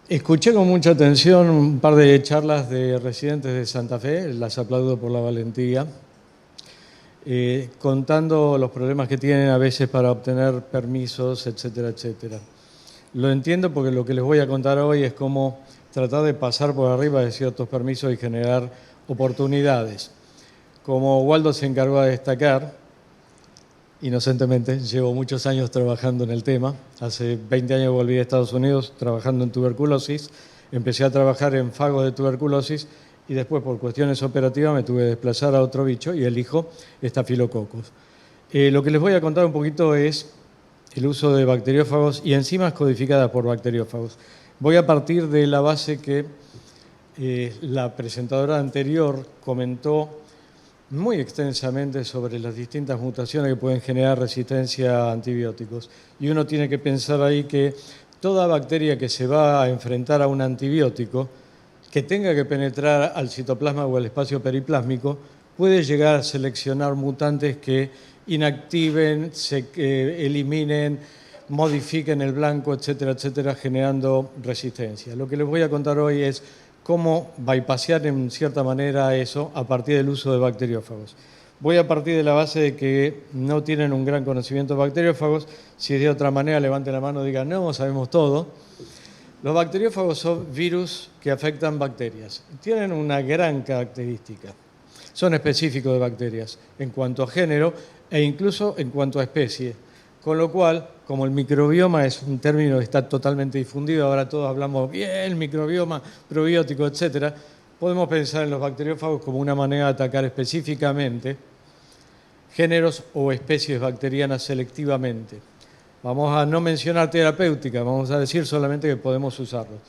Escuché con mucha atención un par de charlas de residentes de Santa Fe, las aplaudo por la valentía, contando los problemas que tienen a veces para obtener permisos, etcétera, etcétera. Lo entiendo porque lo que les voy a contar hoy es cómo tratar de pasar por arriba de ciertos permisos y generar oportunidades. Como Waldo se encargó de destacar, inocentemente, llevo muchos años trabajando en el tema. Hace 20 años volví a Estados Unidos trabajando en tuberculosis. Empecé a trabajar en fagos de tuberculosis y después, por cuestiones operativas, me tuve que desplazar a otro bicho y elijo estafilococos. Lo que les voy a contar un poquito es el uso de bacteriófagos y enzimas codificadas por bacteriófagos. Voy a partir de la base que la presentadora anterior comentó muy extensamente sobre las distintas mutaciones que pueden generar resistencia a antibióticos. Y uno tiene que pensar ahí que toda bacteria que se va a enfrentar a un antibiótico, que tenga que penetrar al citoplasma o al espacio periplásmico, puede llegar a seleccionar mutantes que inactiven, eliminen, modifiquen el blanco, etcétera, etcétera, generando resistencia. Lo que les voy a contar hoy es cómo bypassear en cierta manera eso a partir del uso de bacteriófagos. Voy a partir de la base de que no tienen un gran conocimiento de bacteriófagos. Si es de otra manera, levanten la mano y digan, no, sabemos todo. Los bacteriófagos son virus que afectan bacterias. Tienen una gran característica. Son específicos de bacterias en cuanto a género e incluso en cuanto a especie. Con lo cual, como el microbioma es un término que está totalmente difundido, ahora todos hablamos bien, microbioma, probiótico, etcétera, podemos pensar en los bacteriófagos como una manera de atacar específicamente géneros o especies bacterianas selectivamente. Vamos a no mencionar terapéutica, vamos a decir solamente que podemos usarlos.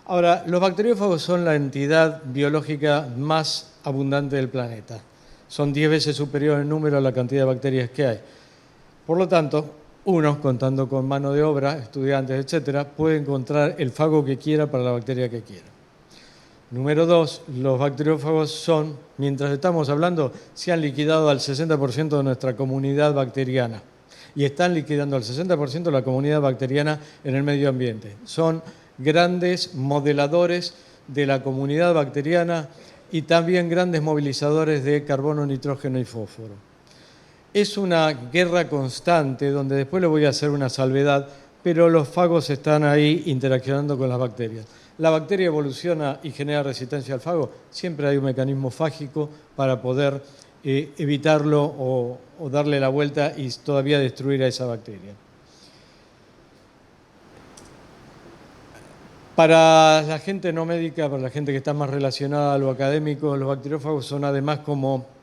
Ahora, los bacteriófagos son la entidad biológica más abundante del planeta. Son 10 veces superior en número a la cantidad de bacterias que hay. Por lo tanto, uno, contando con mano de obra, estudiantes, etcétera, puede encontrar el fago que quiera para la bacteria que quiera. Número 2, los bacteriófagos son, mientras estamos hablando, se han liquidado al 60% de nuestra comunidad bacteriana y están liquidando al 60% de la comunidad bacteriana en el medio ambiente. Son grandes modeladores de la comunidad bacteriana y también grandes movilizadores de carbono, nitrógeno y fósforo. Es una guerra constante donde después le voy a hacer una salvedad, pero los fagos están ahí interaccionando con las bacterias. La bacteria evoluciona y genera resistencia al fago. Siempre hay un mecanismo fágico para poder evitarlo o darle la vuelta y todavía destruir a esa bacteria. Para la gente no médica, para la gente que está más relacionada a lo académico, los bacteriófagos son además como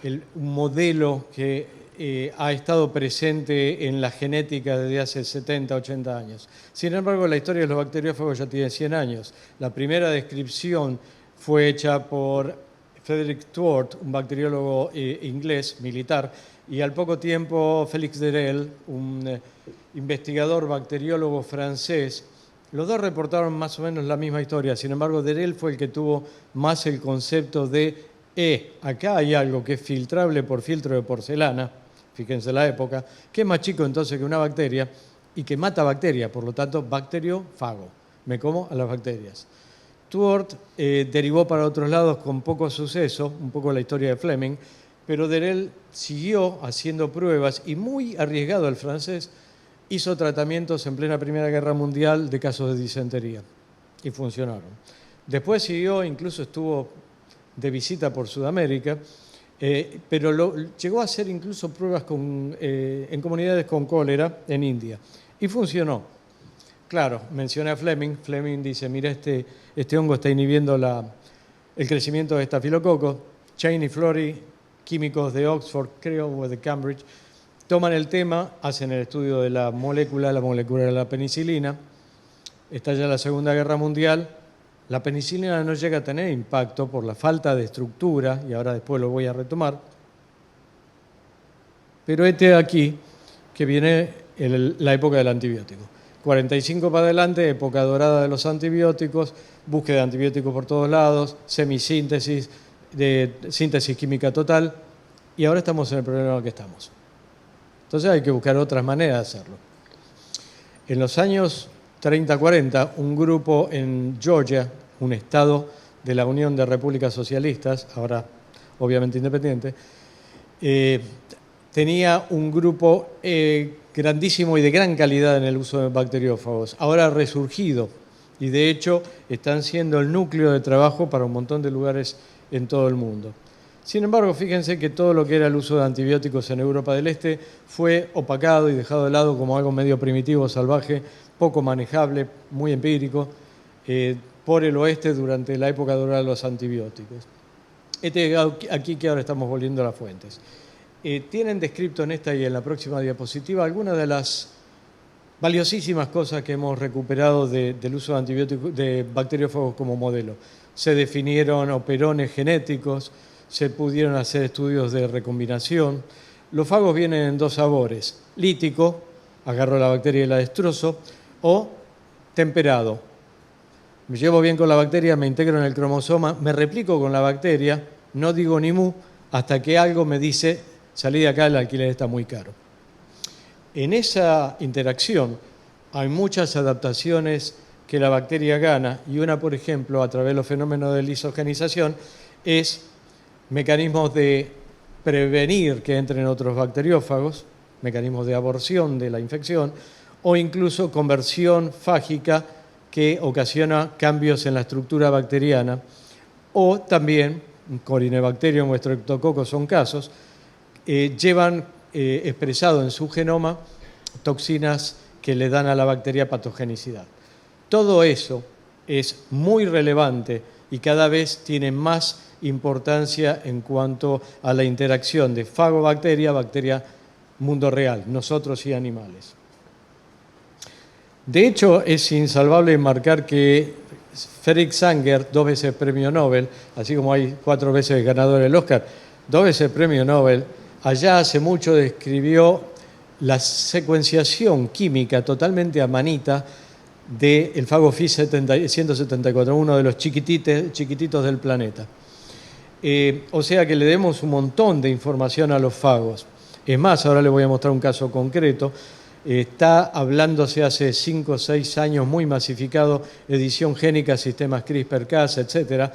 un modelo que ha estado presente en la genética desde hace 70, 80 años. Sin embargo, la historia de los bacteriófagos ya tiene 100 años. La primera descripción fue hecha por Frederick Stuart, un bacteriólogo inglés, militar, y al poco tiempo Félix Derel, un investigador bacteriólogo francés. Los dos reportaron más o menos la misma historia. Sin embargo, Derel fue el que tuvo más el concepto de acá hay algo que es filtrable por filtro de porcelana, fíjense la época, que es más chico entonces que una bacteria y que mata bacterias, por lo tanto, bacteriófago. Me como a las bacterias. Stuart derivó para otros lados con poco suceso, un poco la historia de Fleming, pero Derel siguió haciendo pruebas y muy arriesgado el francés, hizo tratamientos en plena Primera Guerra Mundial de casos de disentería y funcionaron. Después siguió, incluso estuvo de visita por Sudamérica, pero llegó a hacer incluso pruebas en comunidades con cólera en India y funcionó. Claro, mencioné a Fleming. Fleming dice, mira, este hongo está inhibiendo el crecimiento de estafilococos. Chain y Flory, químicos de Oxford, creo, o de Cambridge, toman el tema, hacen el estudio de la molécula de la penicilina. Estalla la Segunda Guerra Mundial. La penicilina no llega a tener impacto por la falta de estructura, y ahora después lo voy a retomar. Pero aquí que viene la época del antibiótico. 45 para adelante, época dorada de los antibióticos, búsqueda de antibióticos por todos lados, semisíntesis, de síntesis química total, y ahora estamos en el problema en el que estamos. Entonces hay que buscar otras maneras de hacerlo. En los años 30, 40, un grupo en Georgia, un estado de la Unión de Repúblicas Socialistas, ahora obviamente independiente, tenía un grupo grandísimo y de gran calidad en el uso de bacteriófagos. Ahora ha resurgido y de hecho están siendo el núcleo de trabajo para un montón de lugares en todo el mundo. Sin embargo, fíjense que todo lo que era el uso de antibióticos en Europa del Este fue opacado y dejado de lado como algo medio primitivo, salvaje, poco manejable, muy empírico, por el oeste durante la época dorada de los antibióticos. Aquí que ahora estamos volviendo a las fuentes. Tienen descrito en esta y en la próxima diapositiva algunas de las valiosísimas cosas que hemos recuperado del uso de antibióticos, de bacteriófagos como modelo. Se definieron operones genéticos, se pudieron hacer estudios de recombinación. Los fagos vienen en dos sabores: lítico, agarro la bacteria y la destrozo, o temperado. Me llevo bien con la bacteria, me integro en el cromosoma, me replico con la bacteria, no digo ni mu, hasta que algo me dice, salí de acá, el alquiler está muy caro. En esa interacción hay muchas adaptaciones que la bacteria gana, y una, por ejemplo, a través de los fenómenos de lisogenización, es mecanismos de prevenir que entren otros bacteriófagos, mecanismos de aborción de la infección, o incluso conversión fágica que ocasiona cambios en la estructura bacteriana, o también, Corynebacterium o Streptococcus son casos, llevan expresado en su genoma toxinas que le dan a la bacteria patogenicidad. Todo eso es muy relevante y cada vez tiene más importancia en cuanto a la interacción de fago-bacteria, bacteria-mundo real, nosotros y animales. De hecho, es insalvable marcar que Frederick Sanger, 2 veces premio Nobel, así como hay 4 veces ganador del Oscar, 2 veces premio Nobel, allá hace mucho describió la secuenciación química totalmente a manita del fago Phi 174, uno de los chiquititos del planeta. O sea que le demos un montón de información a los fagos. Es más, ahora les voy a mostrar un caso concreto. Está hablándose hace 5 o 6 años, muy masificado, edición génica, sistemas CRISPR-Cas, etcétera,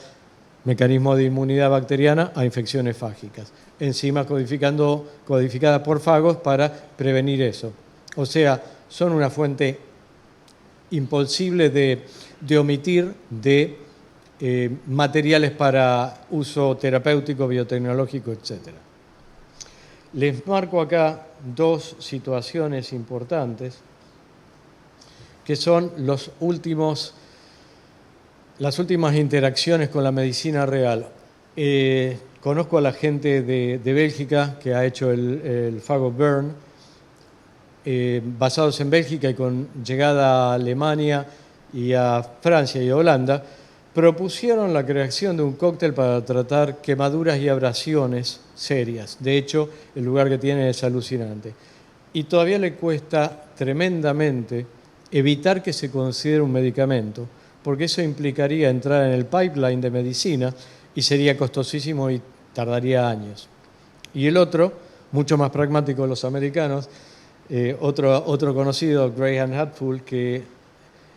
mecanismo de inmunidad bacteriana a infecciones fágicas. Enzimas codificadas por fagos para prevenir eso. O sea, son una fuente imposible de omitir de materiales para uso terapéutico, biotecnológico, etcétera. Les marco acá 2 situaciones importantes que son las últimas interacciones con la medicina real. Conozco a la gente de Bélgica que ha hecho el fago Burn, basados en Bélgica y con llegada a Alemania y a Francia y a Holanda, propusieron la creación de un cóctel para tratar quemaduras y abrasiones serias. De hecho, el lugar que tiene es alucinante. Y todavía le cuesta tremendamente evitar que se considere un medicamento, porque eso implicaría entrar en el pipeline de medicina y sería costosísimo y tardaría años. Y el otro, mucho más pragmático de los americanos, otro conocido, Graham Hatfull, que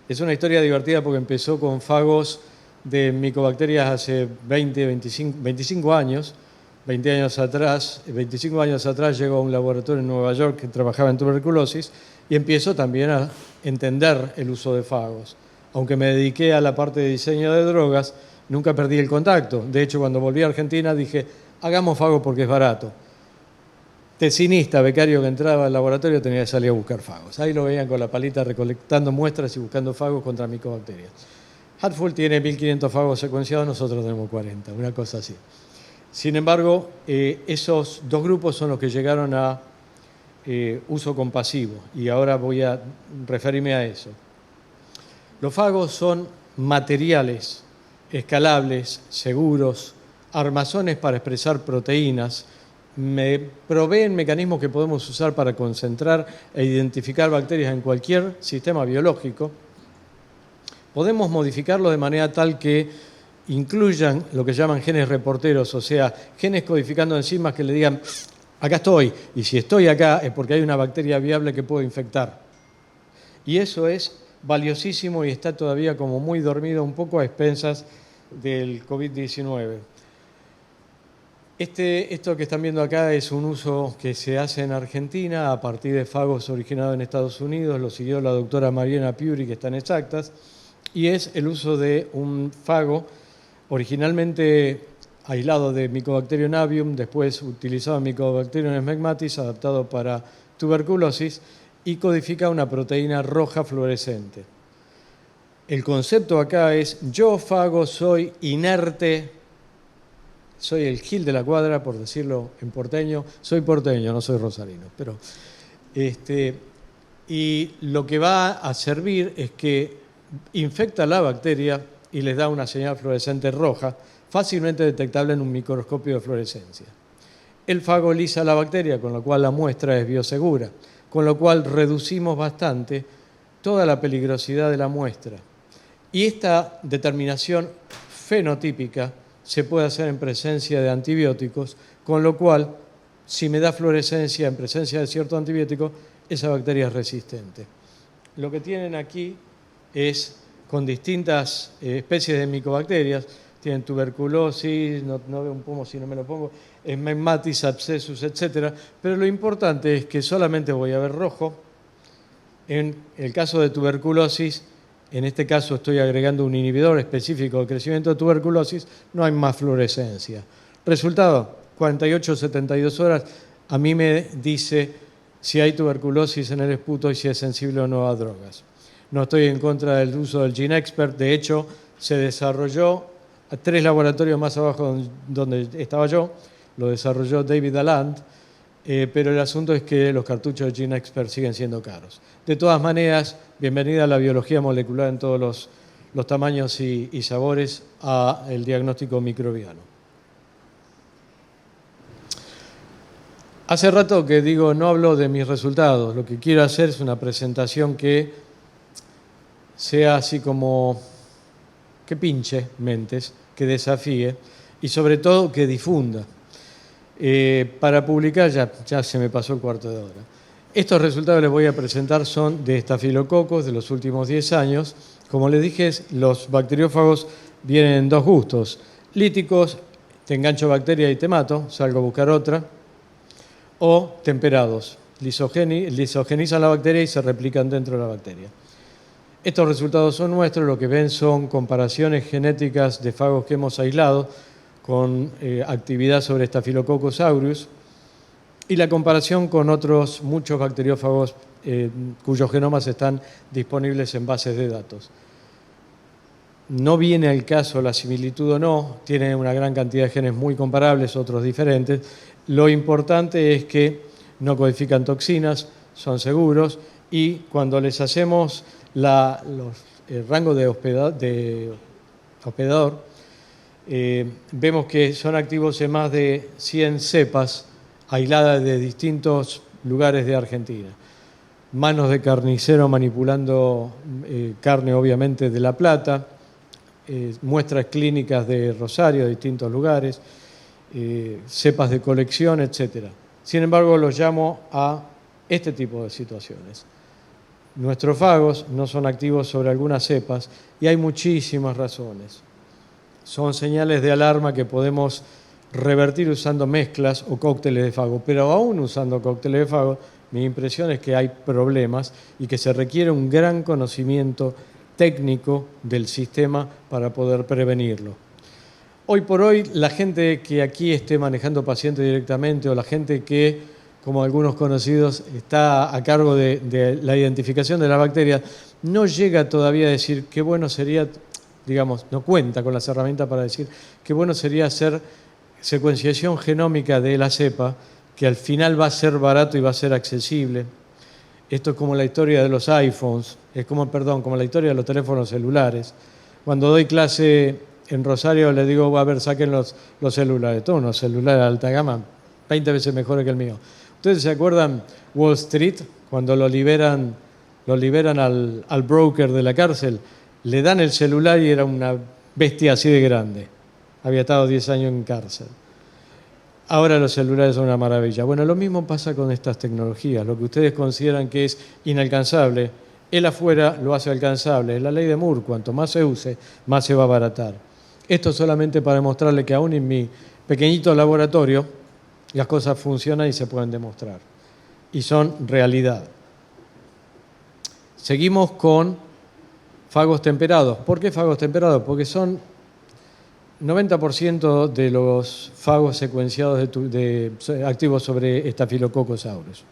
es una historia divertida porque empezó con fagos de micobacterias hace 25 años. 25 años atrás llegó a un laboratorio en Nueva York que trabajaba en tuberculosis y empiezo también a entender el uso de fagos. Aunque me dediqué a la parte de diseño de drogas, nunca perdí el contacto. De hecho, cuando volví a Argentina dije, hagamos fagos porque es barato. Tesinista, becario que entraba al laboratorio tenía que salir a buscar fagos. Ahí lo veían con la palita recolectando muestras y buscando fagos contra micobacterias. Hatfull tiene 1.500 fagos secuenciados, nosotros tenemos 40, una cosa así. Sin embargo, esos 2 grupos son los que llegaron a uso compasivo y ahora voy a referirme a eso. Los fagos son materiales escalables, seguros, armazones para expresar proteínas, me proveen mecanismos que podemos usar para concentrar e identificar bacterias en cualquier sistema biológico. Podemos modificarlo de manera tal que incluyan lo que llaman genes reporteros, o sea, genes codificando enzimas que le digan, acá estoy, y si estoy acá es porque hay una bacteria viable que puedo infectar. Y eso es valiosísimo y está todavía como muy dormido, un poco a expensas del COVID-19. Esto que están viendo acá es un uso que se hace en Argentina a partir de fagos originados en Estados Unidos, lo siguió la doctora Mariana Piuri, que está en Exactas, y es el uso de un fago originalmente aislado de Mycobacterium avium, después utilizado en Mycobacterium smegmatis, adaptado para tuberculosis, y codifica una proteína roja fluorescente. El concepto acá es: yo, fago, soy inerte, soy el Gil de la cuadra, por decirlo en porteño. Soy porteño, no soy rosarino. Pero, y lo que va a servir es que infecta la bacteria y les da una señal fluorescente roja, fácilmente detectable en un microscopio de fluorescencia. El fago lisa la bacteria, con lo cual la muestra es biosegura, con lo cual reducimos bastante toda la peligrosidad de la muestra. Y esta determinación fenotípica se puede hacer en presencia de antibióticos, con lo cual, si me da fluorescencia en presencia de cierto antibiótico, esa bacteria es resistente. Lo que tienen aquí es con distintas especies de micobacterias. Tienen tuberculosis, no veo un pomo si no me lo pongo, smegmatis, abscessus, etc. Pero lo importante es que solamente voy a ver rojo. En el caso de tuberculosis, en este caso estoy agregando un inhibidor específico de crecimiento de tuberculosis, no hay más fluorescencia. Resultado, 48-72 horas, a mí me dice si hay tuberculosis en el esputo y si es sensible o no a drogas. No estoy en contra del uso del GeneXpert, de hecho, se desarrolló a 3 laboratorios más abajo donde estaba yo, lo desarrolló David Aland, pero el asunto es que los cartuchos de GeneXpert siguen siendo caros. De todas maneras, bienvenida a la biología molecular en todos los tamaños y sabores al diagnóstico microbiano. Hace rato que digo, no hablo de mis resultados. Lo que quiero hacer es una presentación que sea así como que pinche mentes, que desafíe y sobre todo que difunda. Para publicar ya se me pasó el cuarto de hora. Estos resultados que les voy a presentar son de estafilococos de los últimos 10 años. Como les dije, los bacteriófagos vienen en 2 gustos: líticos, te engancho bacteria y te mato, salgo a buscar otra, o temperados, lisogenizan la bacteria y se replican dentro de la bacteria. Estos resultados son nuestros. Lo que ven son comparaciones genéticas de fagos que hemos aislado con actividad sobre Staphylococcus aureus y la comparación con otros muchos bacteriófagos cuyos genomas están disponibles en bases de datos. No viene al caso la similitud o no, tienen una gran cantidad de genes muy comparables, otros diferentes. Lo importante es que no codifican toxinas, son seguros, y cuando les hacemos el rango de hospedador, vemos que son activos en más de 100 cepas aisladas de distintos lugares de Argentina. Manos de carnicero manipulando carne, obviamente, de La Plata, muestras clínicas de Rosario, de distintos lugares, cepas de colección, etc. Sin embargo, los llamo a este tipo de situaciones. Nuestros fagos no son activos sobre algunas cepas y hay muchísimas razones. Son señales de alarma que podemos revertir usando mezclas o cócteles de fago, pero aún usando cócteles de fago, mi impresión es que hay problemas y que se requiere un gran conocimiento técnico del sistema para poder prevenirlo. Hoy por hoy, la gente que aquí esté manejando pacientes directamente o la gente que, como algunos conocidos, está a cargo de la identificación de la bacteria, no llega todavía a decir qué bueno sería, digamos, no cuenta con las herramientas para decir qué bueno sería hacer secuenciación genómica de la cepa, que al final va a ser barato y va a ser accesible. Esto es como la historia de los iPhones, como la historia de los teléfonos celulares. Cuando doy clase en Rosario le digo, a ver, saquen los celulares, todos unos celulares de alta gama, 20 veces mejores que el mío. ¿Ustedes se acuerdan Wall Street, cuando lo liberan al broker de la cárcel? Le dan el celular y era una bestia así de grande. Había estado 10 años en cárcel. Ahora los celulares son una maravilla. Bueno, lo mismo pasa con estas tecnologías. Lo que ustedes consideran que es inalcanzable El afuera lo hace alcanzable. Es la ley de Moore, cuanto más se use, más se va a abaratar. Esto solamente para demostrarle que aún en mi pequeñito laboratorio las cosas funcionan y se pueden demostrar. Y son realidad. Seguimos con fagos temperados. ¿Por qué fagos temperados? Porque son 90% de los fagos secuenciados activos sobre Staphylococcus aureus.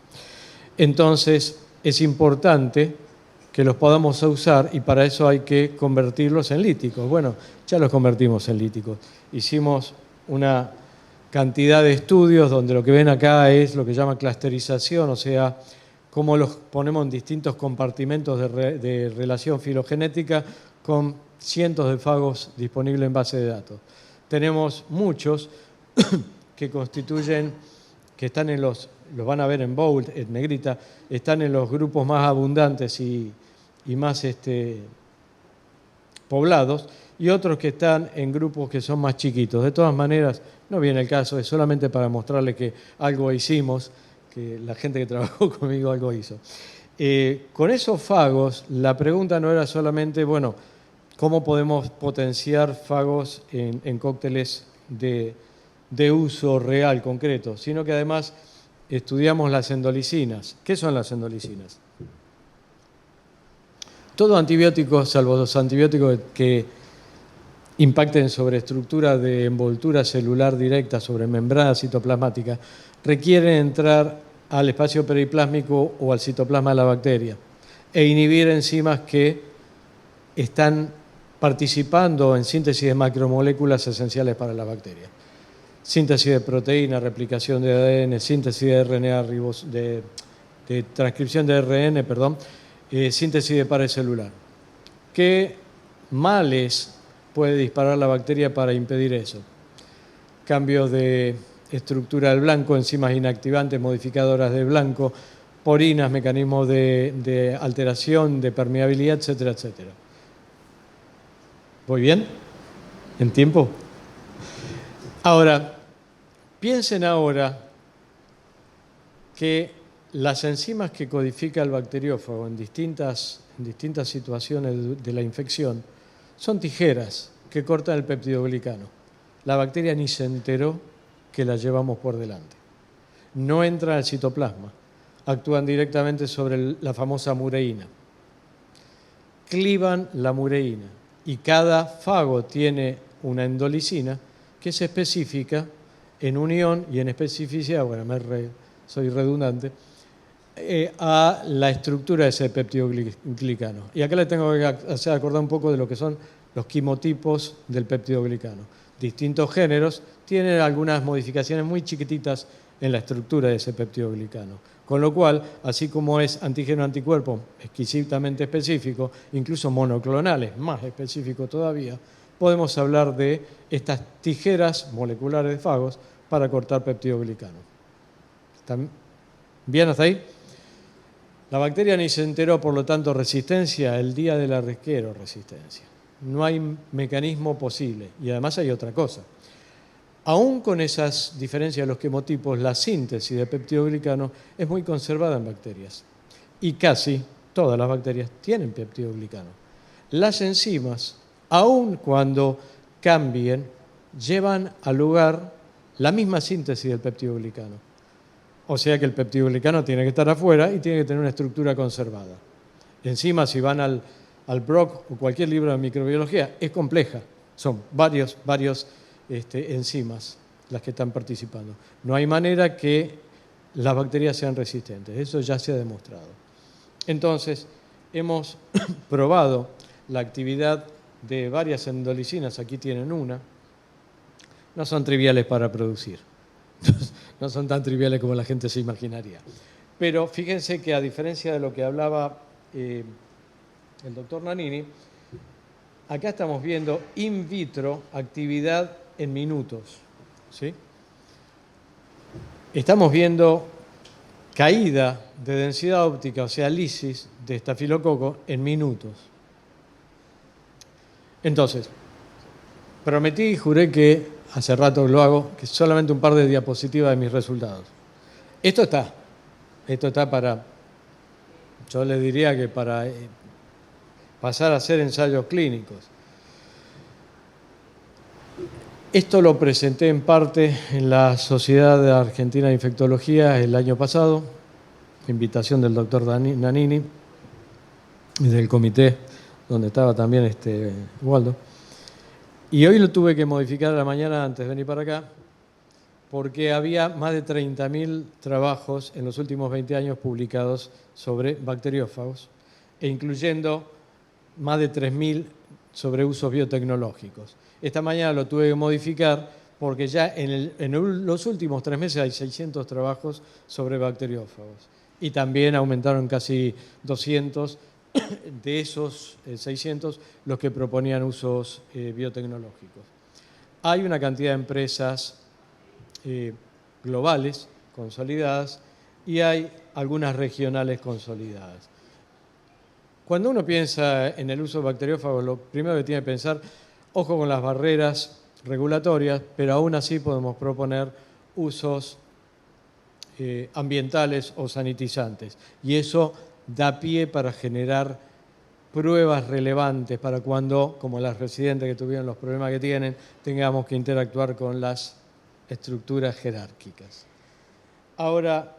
Entonces, es importante que los podamos usar y para eso hay que convertirlos en líticos. Bueno, ya los convertimos en líticos. Hicimos una cantidad de estudios donde lo que ven acá es lo que se llama clusterización, o sea, cómo los ponemos en distintos compartimentos de relación filogenética con cientos de fagos disponibles en base de datos. Tenemos muchos que constituyen, que están en los van a ver en bold, en negrita, están en los grupos más abundantes y más poblados, y otros que están en grupos que son más chiquitos. De todas maneras, no viene el caso, es solamente para mostrarle que algo hicimos, que la gente que trabajó conmigo algo hizo. Con esos fagos, la pregunta no era solamente, bueno, ¿cómo podemos potenciar fagos en cócteles de uso real, concreto? Sino que además estudiamos las endolicinas. ¿Qué son las endolicinas? Todo antibiótico, salvo los antibióticos que impacten sobre estructura de envoltura celular directa, sobre membrana citoplasmática, requieren entrar al espacio periplásmico o al citoplasma de la bacteria e inhibir enzimas que están participando en síntesis de macromoléculas esenciales para la bacteria. Síntesis de proteína, replicación de ADN, síntesis de RNA, de transcripción de ARN, síntesis de pared celular. ¿Qué males puede disparar la bacteria para impedir eso? Cambios de estructura del blanco, enzimas inactivantes, modificadoras de blanco, porinas, mecanismos de alteración, de permeabilidad, etcétera, etcétera. ¿Voy bien? ¿En tiempo? Ahora, piensen ahora que las enzimas que codifica el bacteriófago en distintas situaciones de la infección son tijeras que cortan el peptidoglicano. La bacteria ni se enteró que la llevamos por delante. No entran al citoplasma, actúan directamente sobre la famosa mureína. Clivan la mureína y cada fago tiene una endolicina que es específica en unión y en especificidad, bueno, soy redundante, a la estructura de ese peptidoglicano. Y acá le tengo que hacer acordar un poco de lo que son los quimotipos del peptidoglicano. Distintos géneros tienen algunas modificaciones muy chiquititas en la estructura de ese peptidoglicano. Con lo cual, así como es antígeno-anticuerpo exquisitamente específico, incluso monoclonales, más específico todavía, podemos hablar de estas tijeras moleculares de fagos para cortar peptidoglicano. ¿Están bien hasta ahí? La bacteria ni se enteró, por lo tanto, resistencia, el día del arquero, resistencia. No hay mecanismo posible. Y además hay otra cosa. Aún con esas diferencias de los quimotipos, la síntesis de peptidoglicano es muy conservada en bacterias. Y casi todas las bacterias tienen peptidoglicano. Las enzimas, aun cuando cambien, llevan al lugar la misma síntesis del peptidoglicano. O sea que el peptidoglicano tiene que estar afuera y tiene que tener una estructura conservada. Encima, si van al Brock o cualquier libro de microbiología, es compleja. Son varios enzimas las que están participando. No hay manera que las bacterias sean resistentes. Eso ya se ha demostrado. Entonces, hemos probado la actividad de varias endolicinas. Aquí tienen una. No son triviales para producir. No son tan triviales como la gente se imaginaría. Pero fíjense que a diferencia de lo que hablaba el doctor Nannini, acá estamos viendo in vitro actividad en minutos. ¿Sí? Estamos viendo caída de densidad óptica, o sea, lisis de estafilococo en minutos. Entonces, prometí y juré que, hace rato lo hago, que solamente un par de diapositivas de mis resultados. Esto está para yo le diría que para pasar a hacer ensayos clínicos. Esto lo presenté en parte en la Sociedad Argentina de Infectología el año pasado, invitación del doctor Nanini y del comité, donde estaba también Waldo. Y hoy lo tuve que modificar a la mañana antes de venir para acá, porque había más de 30.000 trabajos en los últimos 20 años publicados sobre bacteriófagos, e incluyendo más de 3.000 sobre usos biotecnológicos. Esta mañana lo tuve que modificar porque ya en los últimos 3 meses hay 600 trabajos sobre bacteriófagos. Y también aumentaron casi 200 de esos 600 los que proponían usos biotecnológicos. Hay una cantidad de empresas globales consolidadas y hay algunas regionales consolidadas. Cuando uno piensa en el uso de bacteriófagos, lo primero que tiene que pensar, ojo con las barreras regulatorias, pero aún así podemos proponer usos ambientales o sanitizantes. Y eso da pie para generar pruebas relevantes para cuando, como las residentes que tuvieron los problemas que tienen, tengamos que interactuar con las estructuras jerárquicas. Ahora,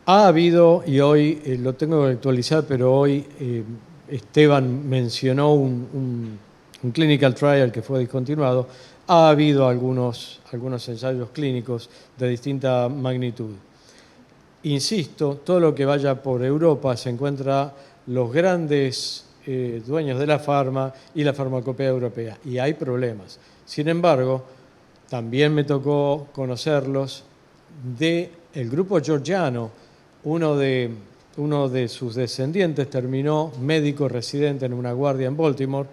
ha habido, y hoy lo tengo que actualizar, pero hoy Esteban mencionó un clinical trial que fue discontinuado. Ha habido algunos ensayos clínicos de distinta magnitud. Insisto, todo lo que vaya por Europa se encuentra los grandes dueños de la farma y la farmacopea europea, y hay problemas. Sin embargo, también me tocó conocerlos del grupo georgiano. Uno de sus descendientes terminó médico residente en una guardia en Baltimore,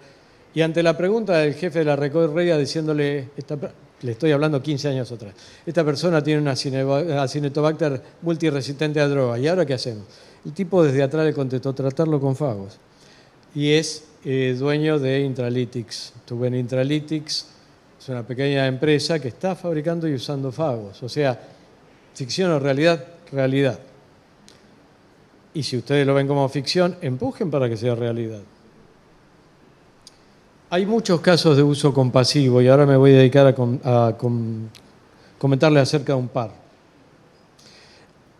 y ante la pregunta del jefe de la recorrida diciéndole, le estoy hablando 15 años atrás, esta persona tiene una Acinetobacter multiresistente a droga, ¿y ahora qué hacemos? El tipo desde atrás le contestó, tratarlo con fagos. Y es dueño de Intralytics. Estuve en Intralytics, es una pequeña empresa que está fabricando y usando fagos. O sea, ficción o realidad, realidad. Y si ustedes lo ven como ficción, empujen para que sea realidad. Hay muchos casos de uso compasivo y ahora me voy a dedicar a comentarles acerca de un par.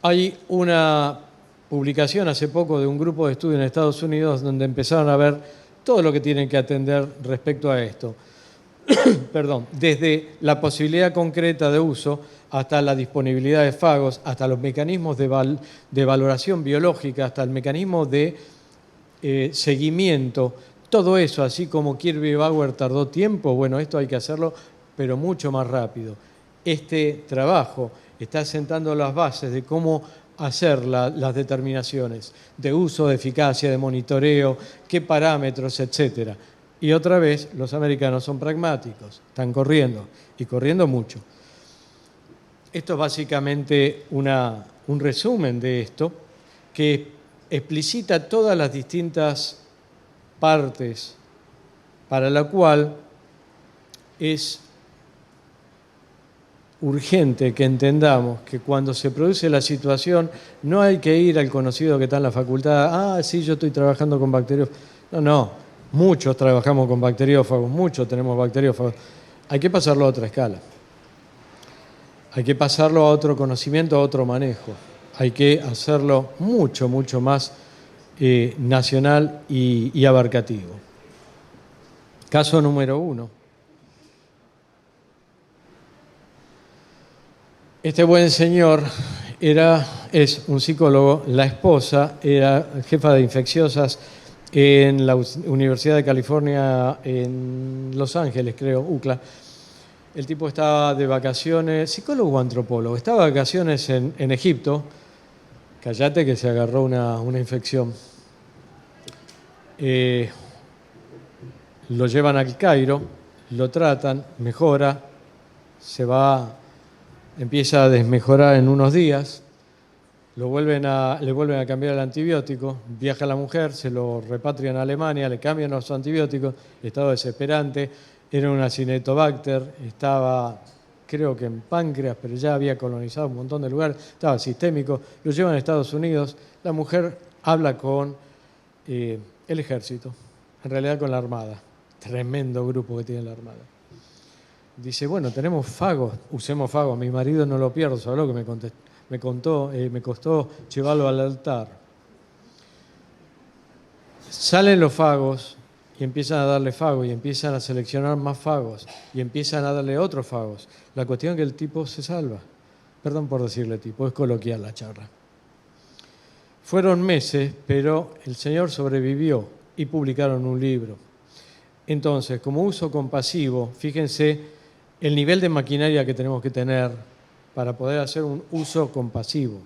Hay una publicación hace poco de un grupo de estudio en Estados Unidos donde empezaron a ver todo lo que tienen que atender respecto a esto. Perdón, desde la posibilidad concreta de uso hasta la disponibilidad de fagos, hasta los mecanismos de valoración biológica, hasta el mecanismo de seguimiento. Todo eso, así como Kirby Bauer tardó tiempo, bueno, esto hay que hacerlo, pero mucho más rápido. Este trabajo está sentando las bases de cómo hacer las determinaciones de uso, de eficacia, de monitoreo, qué parámetros, etcétera. Y otra vez, los americanos son pragmáticos, están corriendo, y corriendo mucho. Esto es básicamente un resumen de esto, que explicita todas las distintas partes para la cual es urgente que entendamos que cuando se produce la situación no hay que ir al conocido que está en la facultad, sí, yo estoy trabajando con bacteriófagos. No, muchos trabajamos con bacteriófagos, muchos tenemos bacteriófagos. Hay que pasarlo a otra escala. Hay que pasarlo a otro conocimiento, a otro manejo. Hay que hacerlo mucho, mucho más nacional y abarcativo. Caso número 1. Este buen señor es un psicólogo, la esposa era jefa de infecciosas en la Universidad de California en Los Ángeles, creo, UCLA. El tipo estaba de vacaciones, psicólogo o antropólogo, estaba de vacaciones en Egipto. Cállate que se agarró una infección. Lo llevan al Cairo, lo tratan, mejora, empieza a desmejorar en unos días, le vuelven a cambiar el antibiótico, viaja la mujer, se lo repatrian a Alemania, le cambian los antibióticos, estado desesperante, era una Acinetobacter, estaba creo que en páncreas, pero ya había colonizado un montón de lugares, estaba sistémico, lo llevan a Estados Unidos, la mujer habla con el ejército, en realidad con la Armada, tremendo grupo que tiene la Armada. Dice, bueno, tenemos fagos, usemos fagos, mi marido no lo pierdo, ¿sabes lo que me costó llevarlo al altar? Salen los fagos y empiezan a darle fagos y empiezan a seleccionar más fagos y empiezan a darle otros fagos. La cuestión es que el tipo se salva. Perdón por decirle tipo, es coloquial la charla. Fueron meses, pero el señor sobrevivió y publicaron un libro. Entonces, como uso compasivo, fíjense el nivel de maquinaria que tenemos que tener para poder hacer un uso compasivo.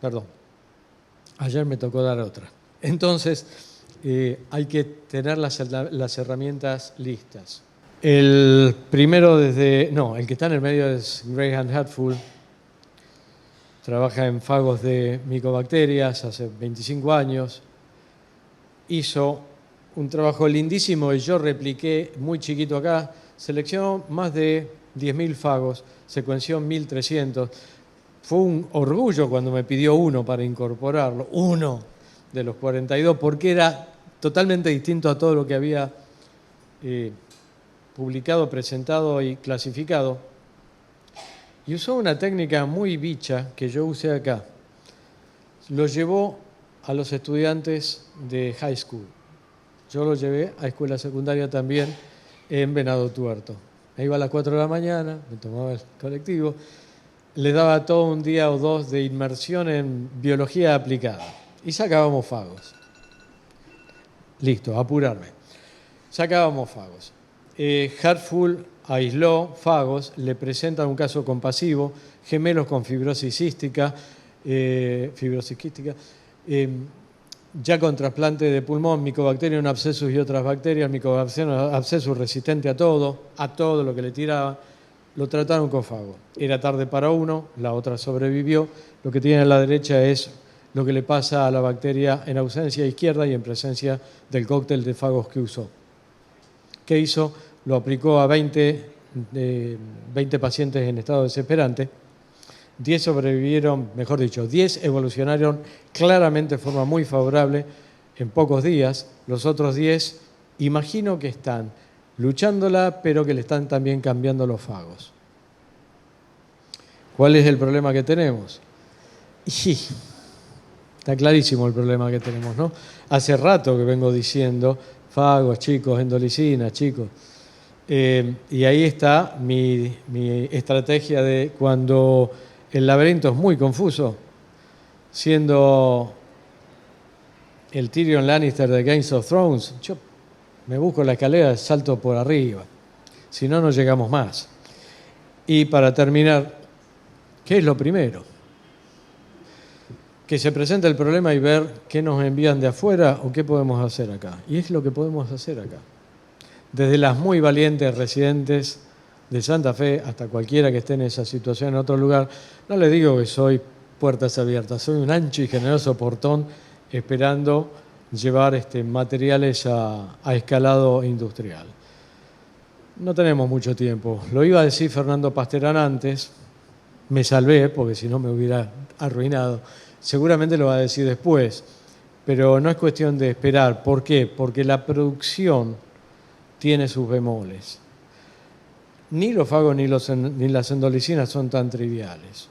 Perdón. Ayer me tocó dar otra. Entonces, hay que tener las herramientas listas. El primero el que está en el medio es Graham Hatfull. Trabaja en fagos de micobacterias hace 25 años. Hizo un trabajo lindísimo y yo repliqué muy chiquito acá. Seleccionó más de 10.000 fagos, secuenció 1.300. Fue un orgullo cuando me pidió uno para incorporarlo, uno de los 42, porque era totalmente distinto a todo lo que había publicado, presentado y clasificado. Y usó una técnica muy bicha que yo usé acá. Lo llevó a los estudiantes de high school. Yo lo llevé a escuela secundaria también en Venado Tuerto. Me iba a las 4 de la mañana, me tomaba el colectivo, le daba todo un día o dos de inmersión en biología aplicada y sacábamos fagos. Listo, apurarme. Sacábamos fagos. Hatfull aisló fagos, le presentan un caso compasivo, gemelos con fibrosis quística, ya con trasplante de pulmón, Mycobacterium abscessus y otras bacterias, Mycobacterium abscessus resistente a todo lo que le tiraban, lo trataron con fago. Era tarde para uno, la otra sobrevivió. Lo que tiene a la derecha es lo que le pasa a la bacteria en ausencia izquierda y en presencia del cóctel de fagos que usó. ¿Qué hizo? Lo aplicó a 20 pacientes en estado desesperante. 10 sobrevivieron, mejor dicho, 10 evolucionaron claramente de forma muy favorable en pocos días. Los otros 10, imagino que están luchándola, pero que le están también cambiando los fagos. ¿Cuál es el problema que tenemos? Y está clarísimo el problema que tenemos, ¿no? Hace rato que vengo diciendo, fagos, chicos, endolicinas, chicos. Y ahí está mi estrategia de cuando el laberinto es muy confuso, siendo el Tyrion Lannister de Game of Thrones, yo me busco la escalera, salto por arriba, si no, no llegamos más. Y para terminar, ¿qué es lo primero? Que se presente el problema y ver qué nos envían de afuera o qué podemos hacer acá. Y es lo que podemos hacer acá. Desde las muy valientes residentes de Santa Fe hasta cualquiera que esté en esa situación en otro lugar, no les digo que soy puertas abiertas, soy un ancho y generoso portón esperando llevar materiales a escalado industrial. No tenemos mucho tiempo. Lo iba a decir Fernando Pasterán antes, me salvé porque si no me hubiera arruinado. Seguramente lo va a decir después, pero no es cuestión de esperar. ¿Por qué? Porque la producción tiene sus bemoles. Ni los fagos ni las endolicinas son tan triviales.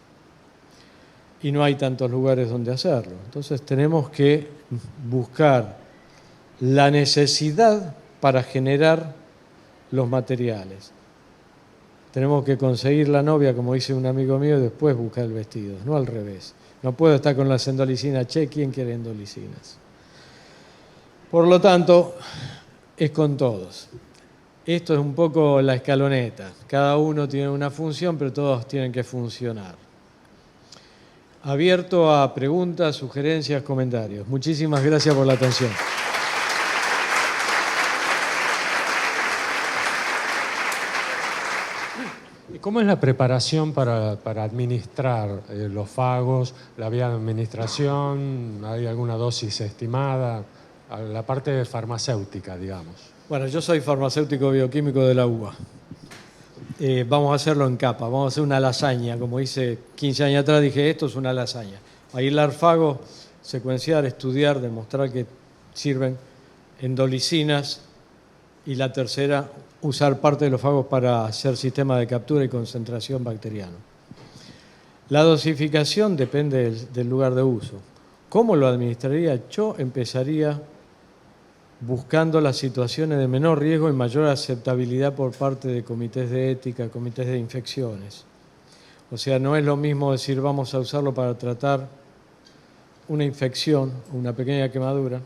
Y no hay tantos lugares donde hacerlo. Entonces tenemos que buscar la necesidad para generar los materiales. Tenemos que conseguir la novia, como dice un amigo mío, y después buscar el vestido, no al revés. No puedo estar con las endolicinas. Che, ¿quién quiere endolicinas? Por lo tanto, es con todos. Esto es un poco la escaloneta. Cada uno tiene una función, pero todos tienen que funcionar. Abierto a preguntas, sugerencias, comentarios. Muchísimas gracias por la atención. ¿Cómo es la preparación para administrar los fagos, la vía de administración? ¿Hay alguna dosis estimada? La parte farmacéutica, digamos. Bueno, yo soy farmacéutico bioquímico de la UBA. vamos a hacerlo en capa, vamos a hacer una lasaña, como hice 15 años atrás, dije, esto es una lasaña. Aislar fagos, secuenciar, estudiar, demostrar que sirven endolicinas, y la tercera, usar parte de los fagos para hacer sistemas de captura y concentración bacteriano. La dosificación depende del lugar de uso. ¿Cómo lo administraría? Yo empezaría buscando las situaciones de menor riesgo y mayor aceptabilidad por parte de comités de ética, comités de infecciones. O sea, no es lo mismo decir vamos a usarlo para tratar una infección, una pequeña quemadura,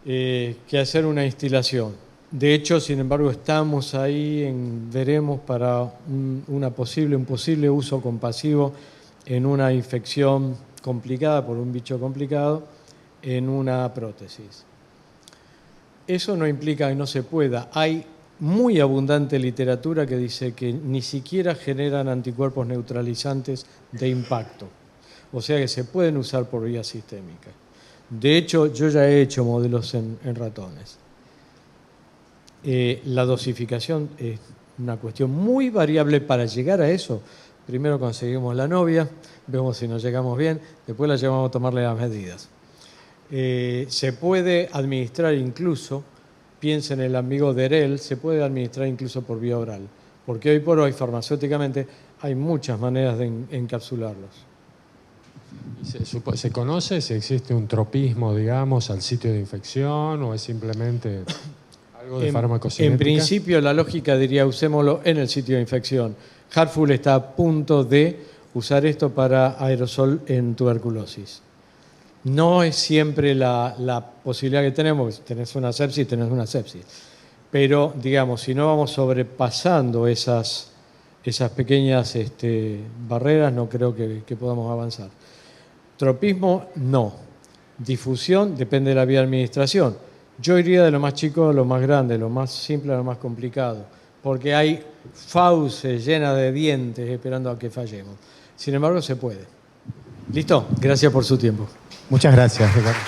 que hacer una instilación. De hecho, sin embargo, estamos ahí, veremos para un posible uso compasivo en una infección complicada por un bicho complicado en una prótesis. Eso no implica que no se pueda. Hay muy abundante literatura que dice que ni siquiera generan anticuerpos neutralizantes de impacto. O sea que se pueden usar por vía sistémica. De hecho, yo ya he hecho modelos en ratones. La dosificación es una cuestión muy variable. Para llegar a eso, primero conseguimos la novia, vemos si nos llegamos bien, después la llevamos a tomarle las medidas. Se puede administrar incluso, piensen en el amigo Derel, se puede administrar incluso por vía oral, porque hoy por hoy farmacéuticamente hay muchas maneras de encapsularlos. ¿Se conoce si existe un tropismo, digamos, al sitio de infección o es simplemente algo de farmacocinética? En principio la lógica diría usémoslo en el sitio de infección. Hartful está a punto de usar esto para aerosol en tuberculosis. No es siempre la posibilidad que tenemos, tenés una sepsis. Pero, digamos, si no vamos sobrepasando esas pequeñas barreras, no creo que podamos avanzar. Tropismo, no. Difusión, depende de la vía de administración. Yo iría de lo más chico a lo más grande, lo más simple a lo más complicado, porque hay fauces llenas de dientes esperando a que fallemos. Sin embargo, se puede. ¿Listo? Gracias por su tiempo. Muchas gracias, Ricardo.